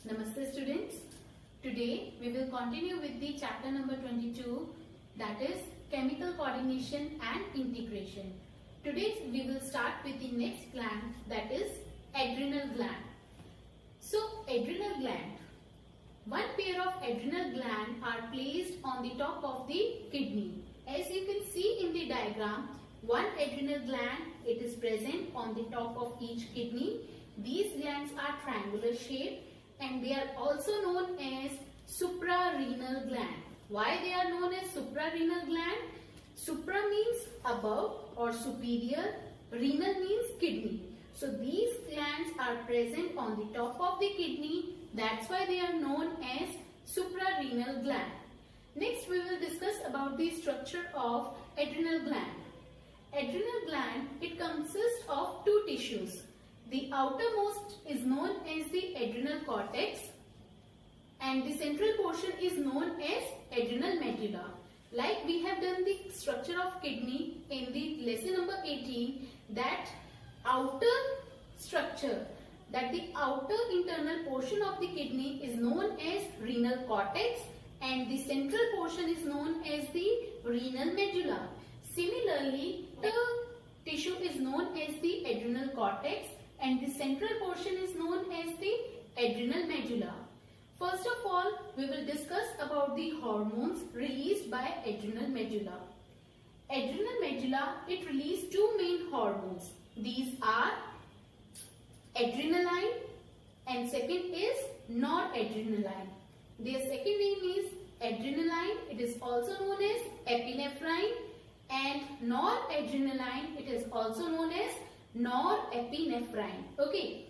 Namaste students. Today we will continue with the chapter number 22, that is chemical coordination and integration. Today we will start with the next gland, that is adrenal gland. So adrenal gland. One pair of adrenal gland are placed on the top of the kidney. As you can see in the diagram, one adrenal gland, it is present on the top of each kidney. These glands are triangular shaped and they are also known as suprarenal gland. Why they are known as suprarenal gland? Supra means above or superior, renal means kidney. So these glands are present on the top of the kidney. That's why they are known as suprarenal gland. Next we will discuss about the structure of adrenal gland. Adrenal gland, it consists of two tissues. The outermost is known as the adrenal cortex and the central portion is known as adrenal medulla. Like we have done the structure of kidney in the lesson number 18, that outer structure, that the outer internal portion of the kidney is known as renal cortex and the central portion is known as the renal medulla. Similarly, the tissue is known as the adrenal cortex and the central portion is known as the adrenal medulla. First of all, we will discuss about the hormones released by adrenal medulla. Adrenal medulla, it releases two main hormones. These are adrenaline and second is noradrenaline. Their second name is adrenaline. It is also known as epinephrine, and noradrenaline, it is also known as norepinephrine. Okay,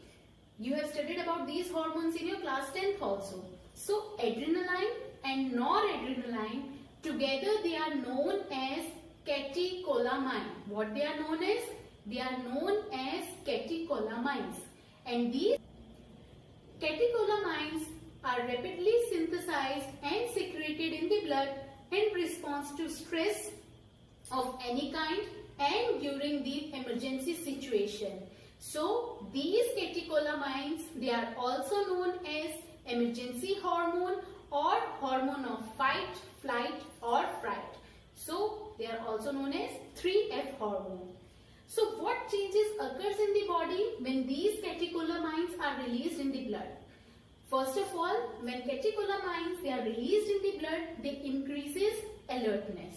you have studied about these hormones in your class 10th also. So adrenaline and noradrenaline together they are known as catecholamine. What they are known as? They are known as catecholamines, and these catecholamines are rapidly synthesized and secreted in the blood in response to stress of any kind and during the emergency situation. So these catecholamines, they are also known as emergency hormone or hormone of fight, flight or fright. So they are also known as 3F hormone. So what changes occurs in the body when these catecholamines are released in the blood? First of all, when catecholamines they are released in the blood, they increases alertness.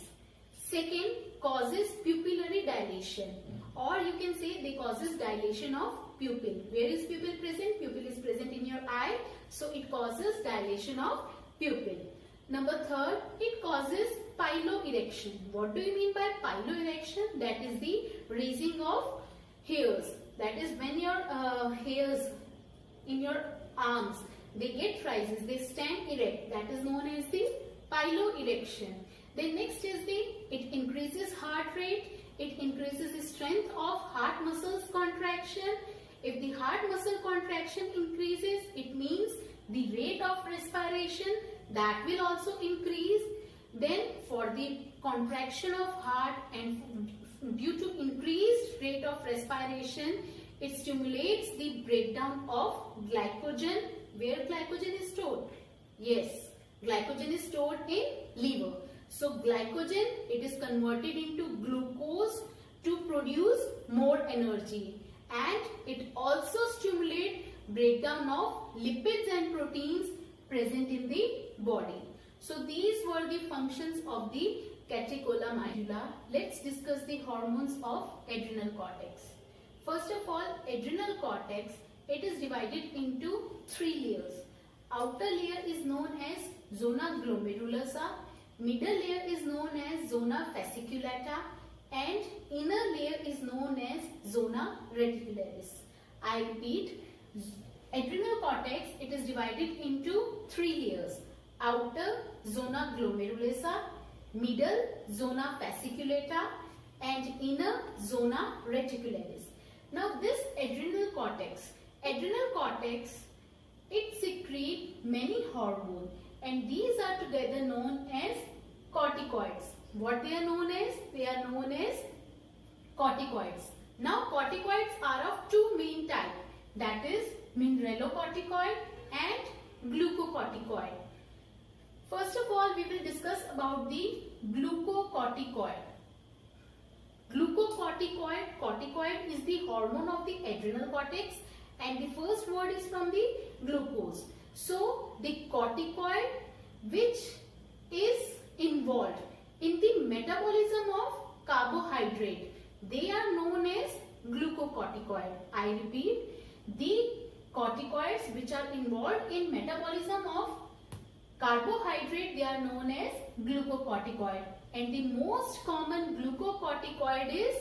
Second, causes pupillary dilation, or you can say they causes dilation of pupil. Where is pupil present? Pupil is present in your eye, so it causes dilation of pupil. Number third, it causes piloerection. What do you mean by piloerection? That is the raising of hairs. That is when your hairs in your arms, they get rises, they stand erect. That is known as the piloerection. Then next is it increases heart rate, it increases the strength of heart muscles contraction. If the heart muscle contraction increases, it means the rate of respiration that will also increase. Then for the contraction of heart and due to increased rate of respiration, it stimulates the breakdown of glycogen. Where glycogen is stored? Yes, glycogen is stored in liver. So glycogen, it is converted into glucose to produce more energy, and it also stimulates breakdown of lipids and proteins present in the body. So these were the functions of the catecholamine. Let's discuss the hormones of adrenal cortex. First of all, adrenal cortex, it is divided into three layers. Outer layer is known as zona glomerulosa. Middle layer is known as zona fasciculata and inner layer is known as zona reticularis. I repeat, adrenal cortex, it is divided into three layers. Outer zona glomerulosa, middle zona fasciculata and inner zona reticularis. Now this adrenal cortex, it secretes many hormones and these are together known as corticoids. What they are known as? They are known as corticoids. Now corticoids are of two main types, that is mineralocorticoid and glucocorticoid. First of all, we will discuss about the glucocorticoid. Glucocorticoid, corticoid is the hormone of the adrenal cortex, and the first word is from the glucose. So the corticoid which is involved in the metabolism of carbohydrate, they are known as glucocorticoid. I repeat, the corticoids which are involved in metabolism of carbohydrate, they are known as glucocorticoid. And the most common glucocorticoid is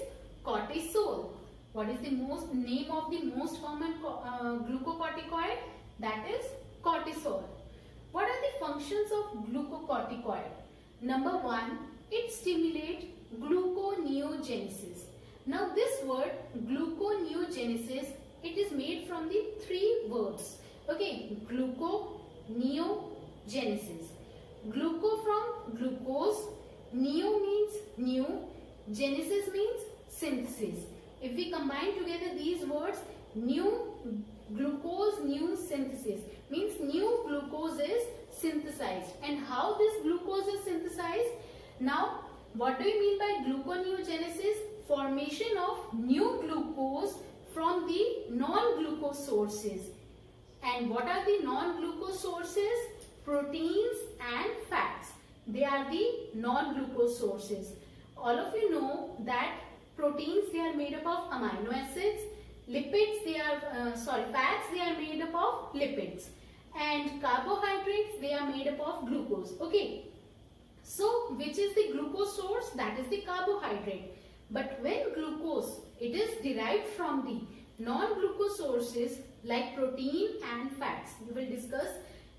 cortisol. What is the name of the most common glucocorticoid? That is cortisol. What are the functions of glucocorticoid? Number one, it stimulates gluconeogenesis. Now this word gluconeogenesis, it is made from the three verbs. Okay, gluconeogenesis. Gluco from glucose, neo means new, genesis means synthesis. If we combine together these words, new glucose, new synthesis, means new glucose is synthesized. And how this glucose is synthesized? Now, what do you mean by gluconeogenesis? Formation of new glucose from the non-glucose sources. And what are the non-glucose sources? Proteins and fats. They are the non-glucose sources. All of you know that proteins, they are made up of amino acids. Lipids, fats, they are made up of lipids. And carbohydrates, they are made up of glucose. Okay. So, which is the glucose source? That is the carbohydrate. But when glucose, it is derived from the non-glucose sources like protein and fats. We will discuss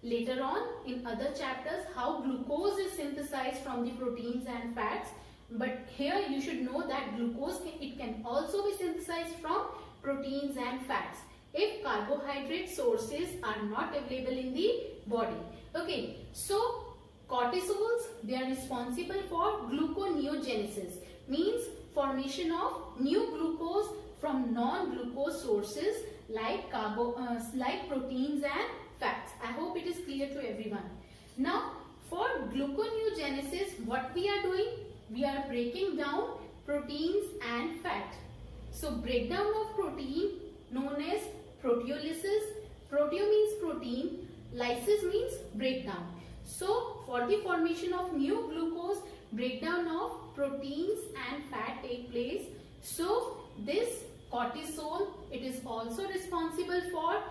later on in other chapters how glucose is synthesized from the proteins and fats. But here you should know that glucose, it can also be synthesized from proteins and fats if carbohydrate sources are not available in the body. Okay, so cortisols, they are responsible for gluconeogenesis, means formation of new glucose from non-glucose sources like proteins and fats. I hope it is clear to everyone. Now, for gluconeogenesis, what we are doing? We are breaking down proteins and fat. So, breakdown of protein known as proteolysis. Proteo means protein, lysis means breakdown. So, for the formation of new glucose, breakdown of proteins and fat take place. So, this cortisol, it is also responsible for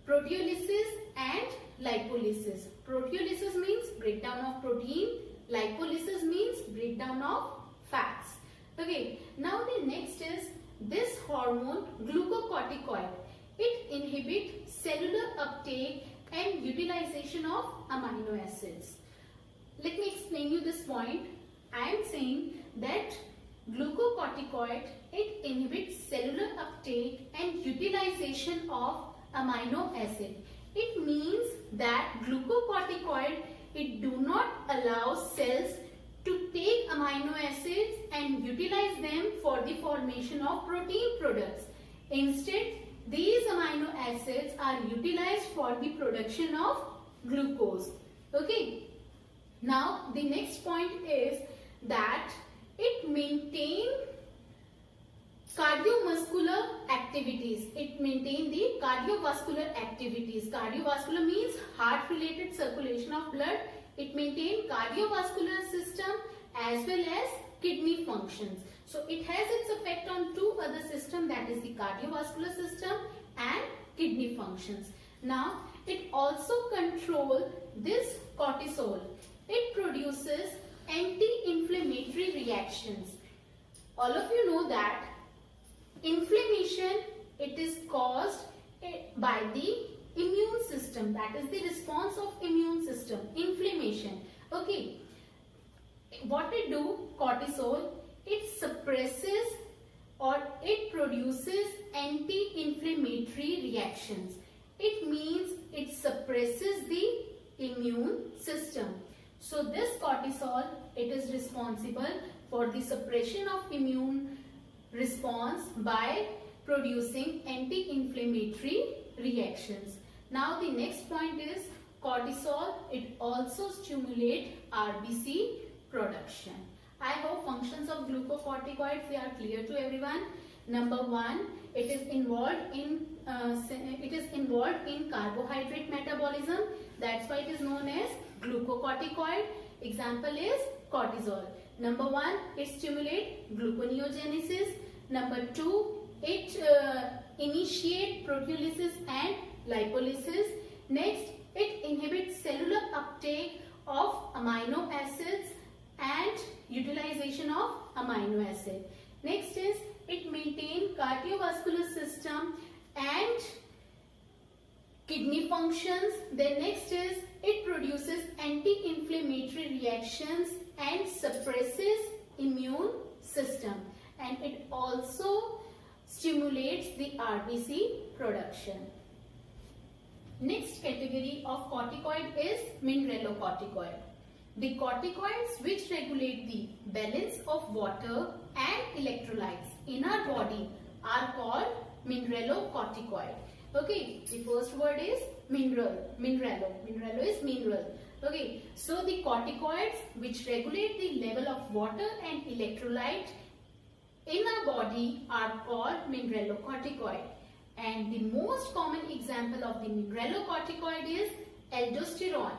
proteolysis and lipolysis. Proteolysis means breakdown of protein, lipolysis means breakdown of fats. Okay, now the next is this hormone glucocorticoid. It inhibits cellular uptake and utilization of amino acids. Let me explain you this point. I am saying that glucocorticoid, it inhibits cellular uptake and utilization of amino acid. It means that glucocorticoid, it do not allow cells to take amino acids and utilize them for the formation of protein products. Instead, these amino acids are utilized for the production of glucose. Okay. Now, the next point is that it maintains cardiovascular activities. It maintains the cardiovascular activities. Cardiovascular means heart-related circulation of blood. It maintains cardiovascular system as well as kidney functions. So, it has its effect on two other systems, that is the cardiovascular system and kidney functions. Now, it also controls this cortisol. It produces anti-inflammatory reactions. All of you know that inflammation, it is caused by the immune system. That is the response of immune system, inflammation. Okay. What it do? Cortisol, it suppresses or it produces anti-inflammatory reactions. It means it suppresses the immune system. So this cortisol, it is responsible for the suppression of immune response by producing anti-inflammatory reactions. Now the next point is cortisol, it also stimulates RBC production. I hope functions of glucocorticoids, they are clear to everyone. Number one, it is involved in carbohydrate metabolism. That's why it is known as glucocorticoid. Example is cortisol. Number one, it stimulates gluconeogenesis. Number two, it initiates proteolysis and lipolysis. Next, it inhibits cellular uptake of amino acids and utilization of amino acid. Next is it maintains cardiovascular system and kidney functions. Then next is it produces anti-inflammatory reactions and suppresses immune system, and it also stimulates the RBC production. Next category of corticoid is mineralocorticoid. The corticoids which regulate the balance of water and electrolytes in our body are called mineralocorticoid. Okay, the first word is mineralo. Mineralo is mineral. Okay, so the corticoids which regulate the level of water and electrolyte in our body are called mineralocorticoid. And the most common example of the mineralocorticoid is aldosterone.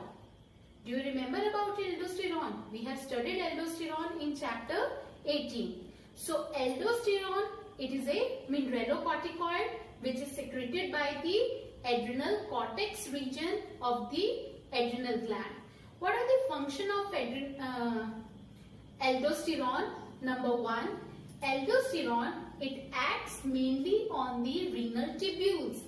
Do you remember about aldosterone? We have studied aldosterone in chapter 18. So aldosterone, it is a mineralocorticoid which is secreted by the adrenal cortex region of the adrenal gland. What are the function of aldosterone? Number one, aldosterone, it acts mainly on the renal tubules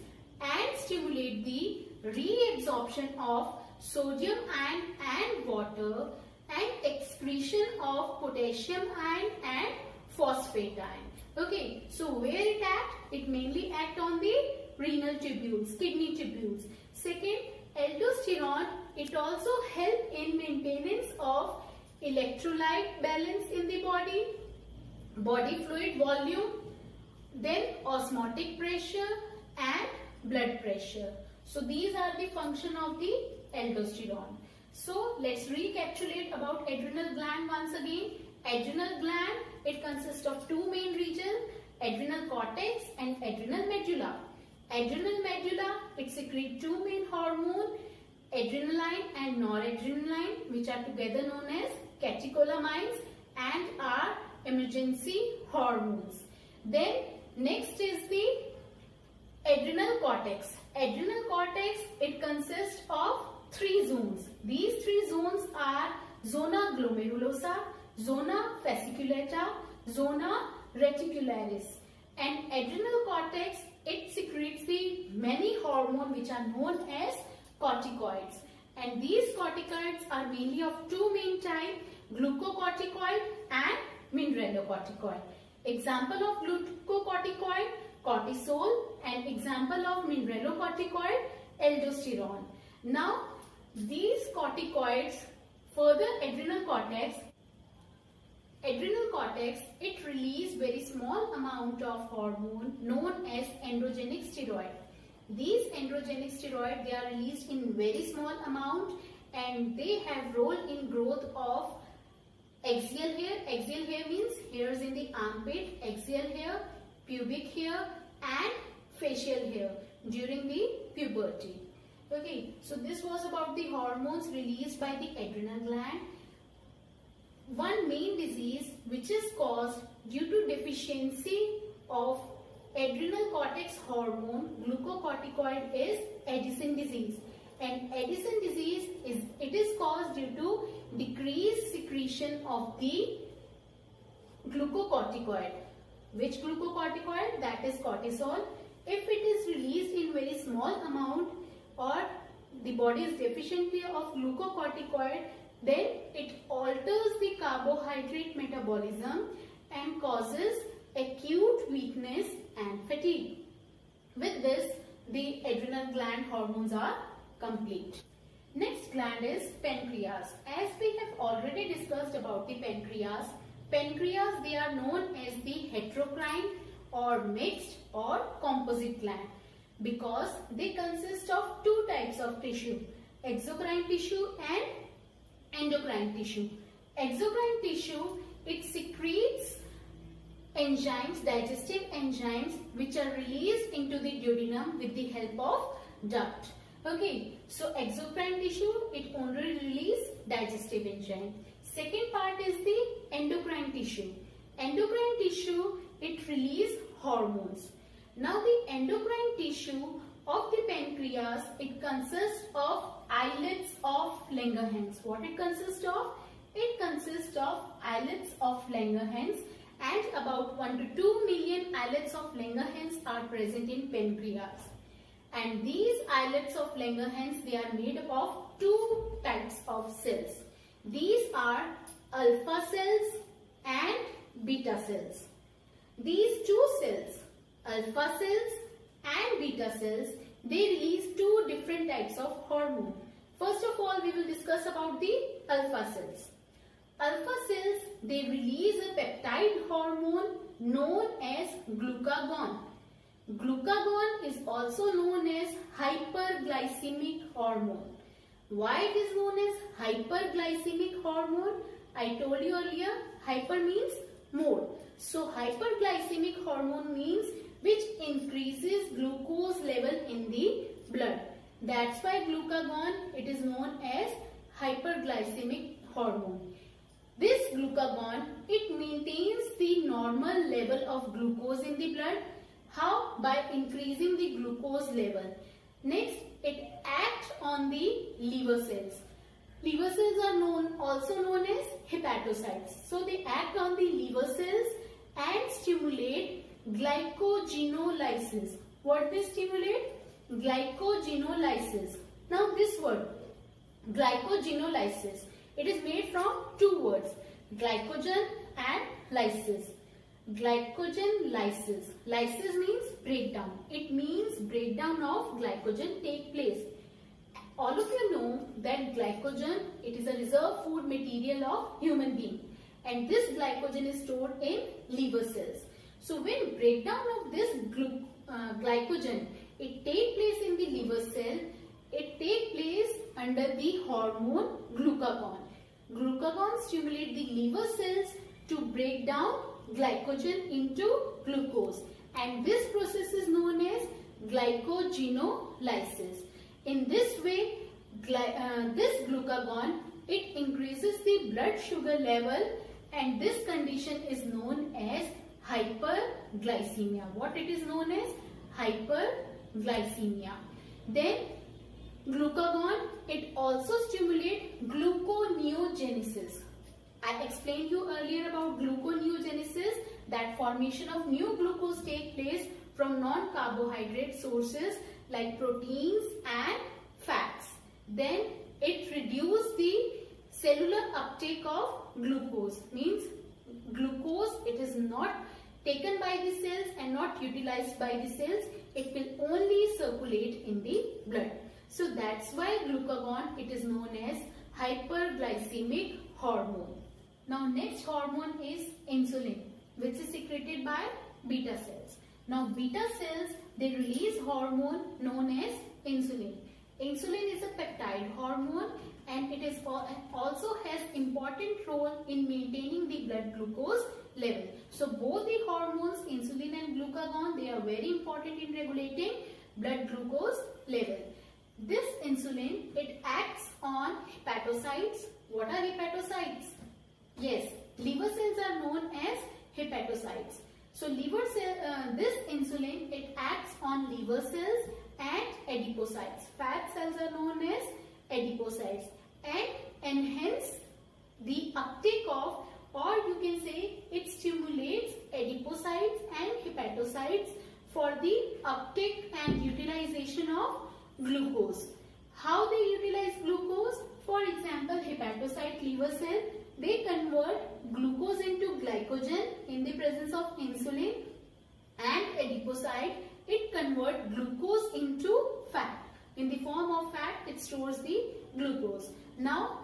and stimulate the reabsorption of sodium ion and water and excretion of potassium ion and phosphate ion. Okay, so where it acts? It mainly acts on the renal tubules, kidney tubules. Second, aldosterone, it also helps in maintenance of electrolyte balance in the body fluid volume, then osmotic pressure and blood pressure. So these are the function of the aldosterone. So let's recapitulate about adrenal gland once again. Adrenal gland, it consists of two main regions, adrenal cortex and adrenal medulla. Adrenal medulla, it secretes two main hormones, adrenaline and noradrenaline, which are together known as catecholamines and are emergency hormones. Then next is the adrenal cortex. Adrenal cortex, it consists of three zones. These three zones are zona glomerulosa, zona fasciculata, zona reticularis. And adrenal cortex, it secretes the many hormones which are known as corticoids. And these corticoids are mainly of two main types, glucocorticoid and mineralocorticoid. Example of glucocorticoid, cortisol, and example of mineralocorticoid, aldosterone. Now, these corticoids, further adrenal cortex, it releases very small amount of hormone known as androgenic steroid. These androgenic steroids, they are released in very small amount and they have role in growth of axial hair. Axial hair means hairs in the armpit, axial hair, pubic hair and facial hair during the puberty. Okay, so this was about the hormones released by the adrenal gland. One main disease which is caused due to deficiency of adrenal cortex hormone glucocorticoid is Addison disease. And Addison disease is caused due to decreased secretion of the glucocorticoid. Which glucocorticoid? That is cortisol. If it is released in very small amount or the body is deficient of glucocorticoid, then it alters the carbohydrate metabolism and causes acute weakness and fatigue. With this, the adrenal gland hormones are complete. Next gland is pancreas. As we have already discussed about the pancreas, they are known as the heterocrine or mixed or composite gland because they consist of two types of tissue, exocrine tissue and endocrine tissue. Exocrine tissue, it secretes enzymes, digestive enzymes, which are released into the duodenum with the help of duct. Okay, so exocrine tissue, it only releases digestive enzyme. Second part is the endocrine tissue. Endocrine tissue, it releases hormones. Now the endocrine tissue of the pancreas, it consists of islets of Langerhans. What it consists of? It consists of islets of Langerhans, and about 1 to 2 million islets of Langerhans are present in pancreas. And these islets of Langerhans, they are made up of two types of cells. These are alpha cells and beta cells. These two cells, alpha cells and beta cells, they release two different types of hormone. First of all, we will discuss about the alpha cells. Alpha cells, they release a peptide hormone known as glucagon. Glucagon is also known as hyperglycemic hormone. Why it is known as hyperglycemic hormone? I told you earlier, hyper means more. So hyperglycemic hormone means which increases glucose level in the blood. That's why glucagon, it is known as hyperglycemic hormone. This glucagon, it maintains the normal level of glucose in the blood. How? By increasing the glucose level. Next, it acts on the liver cells. Liver cells are also known as hepatocytes. So they act on the liver cells and stimulate glycogenolysis. What they stimulate? Glycogenolysis. Now this word, glycogenolysis, it is made from two words, glycogen and lysis. Glycogen lysis. Lysis means breakdown. It means breakdown of glycogen take place. All of you know that glycogen, it is a reserve food material of human being, and this glycogen is stored in liver cells. So when breakdown of this glycogen, it take place in the liver cell, it take place under the hormone glucagon. Glucagon stimulate the liver cells to break down glycogen into glucose, and this process is known as glycogenolysis. In this way, this glucagon, it increases the blood sugar level, and this condition is known as hyperglycemia. What it is known as? Hyperglycemia. Then glucagon, it also stimulates gluconeogenesis. I explained you earlier about gluconeogenesis, that formation of new glucose take place from non-carbohydrate sources like proteins and fats. Then it reduces the cellular uptake of glucose. Means glucose, it is not taken by the cells and not utilized by the cells. It will only circulate in the blood. So that's why glucagon, it is known as hyperglycemic hormone. Now next hormone is insulin, which is secreted by beta cells. Now beta cells, they release hormone known as insulin. Insulin is a peptide hormone, and it is also has important role in maintaining the blood glucose level. So both the hormones, insulin and glucagon, they are very important in regulating blood glucose level. This insulin, it acts on hepatocytes. What are hepatocytes? Yes, liver cells are known as hepatocytes. So this insulin, it acts on liver cells and adipocytes. Fat cells are known as adipocytes, and enhance the uptake of, or you can say it stimulates adipocytes and hepatocytes for the uptake and utilization of glucose. How they utilize glucose? For example, hepatocyte liver cell, they convert glucose into glycogen in the presence of insulin, and adipocyte, it converts glucose into fat. In the form of fat, it stores the glucose. Now,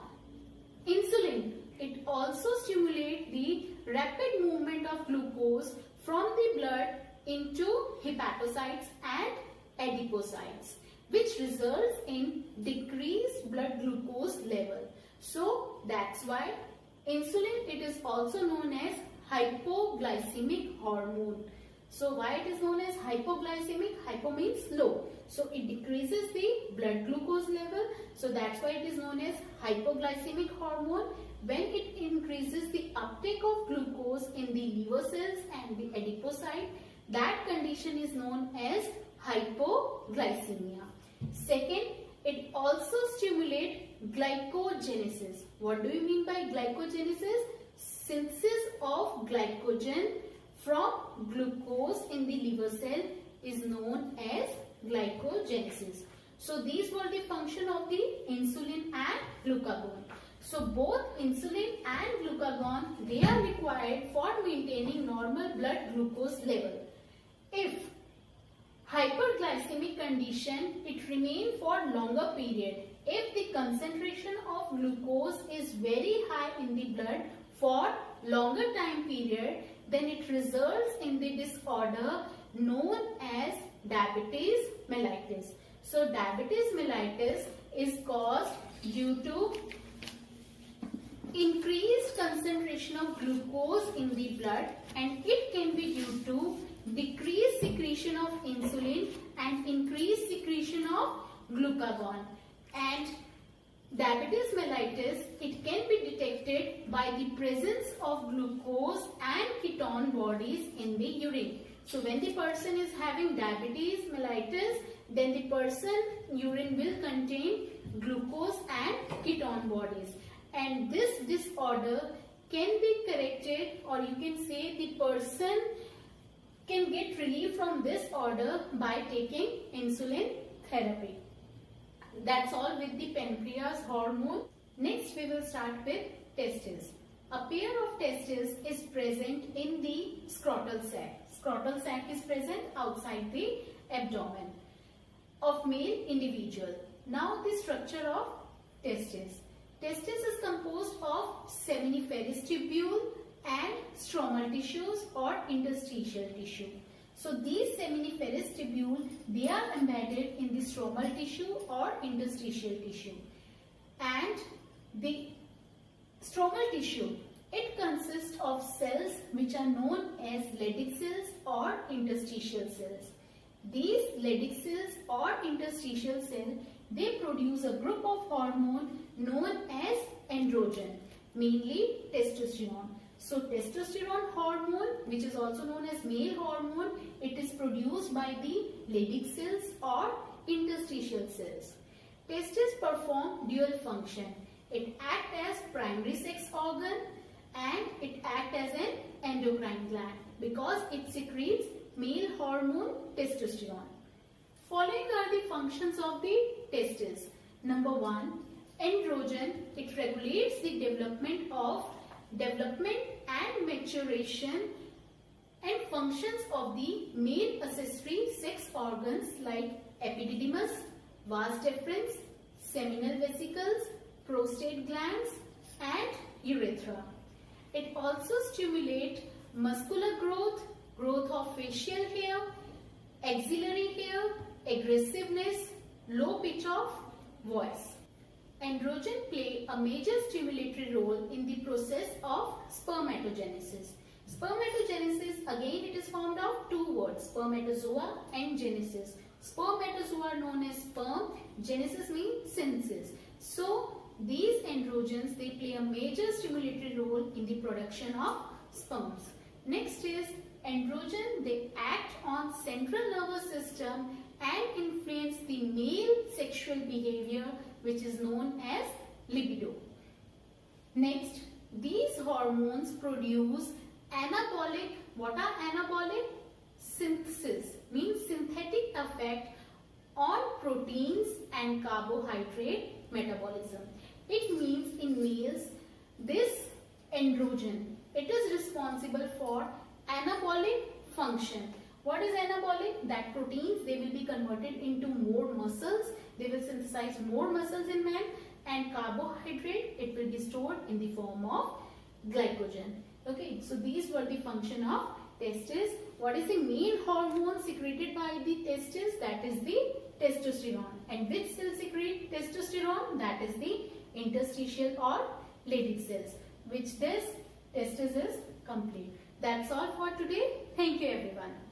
insulin, it also stimulates the rapid movement of glucose from the blood into hepatocytes and adipocytes. which results in decreased blood glucose level. So that's why insulin, it is also known as hypoglycemic hormone. So why it is known as hypoglycemic? Hypo means low. So it decreases the blood glucose level. So that's why it is known as hypoglycemic hormone. When it increases the uptake of glucose in the liver cells and the adipocyte, that condition is known as hypoglycemia. Second, it also stimulates glycogenesis. What do you mean by glycogenesis? Synthesis of glycogen from glucose in the liver cell is known as glycogenesis. So these were the function of the insulin and glucagon. So both insulin and glucagon, they are required for maintaining normal blood glucose level. If hyperglycemic condition, it remains for longer period. If the concentration of glucose is very high in the blood for longer time period, then it results in the disorder known as diabetes mellitus. So diabetes mellitus is caused due to increased concentration of glucose in the blood, and it can be due to decreased secretion of insulin and increased secretion of glucagon. And diabetes mellitus, it can be detected by the presence of glucose and ketone bodies in the urine. So when the person is having diabetes mellitus, then the person urine will contain glucose and ketone bodies. And this disorder can be corrected, or you can say the person can get relief from this order by taking insulin therapy. That's all with the pancreas hormone. Next we will start with testes. A pair of testes is present in the scrotal sac. Scrotal sac is present outside the abdomen of male individual. Now the structure of testes. Testes is composed of seminiferous tubule and stromal tissues or interstitial tissue. So these seminiferous tubule, they are embedded in the stromal tissue or interstitial tissue. And the stromal tissue, it consists of cells which are known as Leydig cells or interstitial cells. These Leydig cells or interstitial cells, they produce a group of hormone known as androgen, mainly testosterone. So testosterone hormone, which is also known as male hormone, it is produced by the Leydig cells or interstitial cells. Testes perform dual function. It acts as primary sex organ and it acts as an endocrine gland because it secretes male hormone testosterone. Following are the functions of the testes. Number 1, androgen, it regulates the development and maturation and functions of the male accessory sex organs like epididymis, vas deferens, seminal vesicles, prostate glands and urethra. It also stimulates muscular growth, growth of facial hair, axillary hair, aggressiveness, low pitch of voice. Androgen play a major stimulatory role in the process of spermatogenesis. Spermatogenesis, again it is formed of two words, spermatozoa and genesis. Spermatozoa are known as sperm, genesis means synthesis. So these androgens, they play a major stimulatory role in the production of sperms. Next is androgen, they act on central nervous system and influence the male sexual behavior, which is known as libido. Next, these hormones produce anabolic. What are anabolic? Synthesis means synthetic effect on proteins and carbohydrate metabolism. It means in males, this androgen, it is responsible for anabolic function. What is anabolic? That proteins, they will be converted into more muscles. They will synthesize more muscles in man, and carbohydrate, it will be stored in the form of glycogen. Okay, so these were the function of testes. What is the main hormone secreted by the testes? That is the testosterone. And which cell secrete testosterone? That is the interstitial or Leydig cells. Which this testis is complete. That's all for today. Thank you everyone.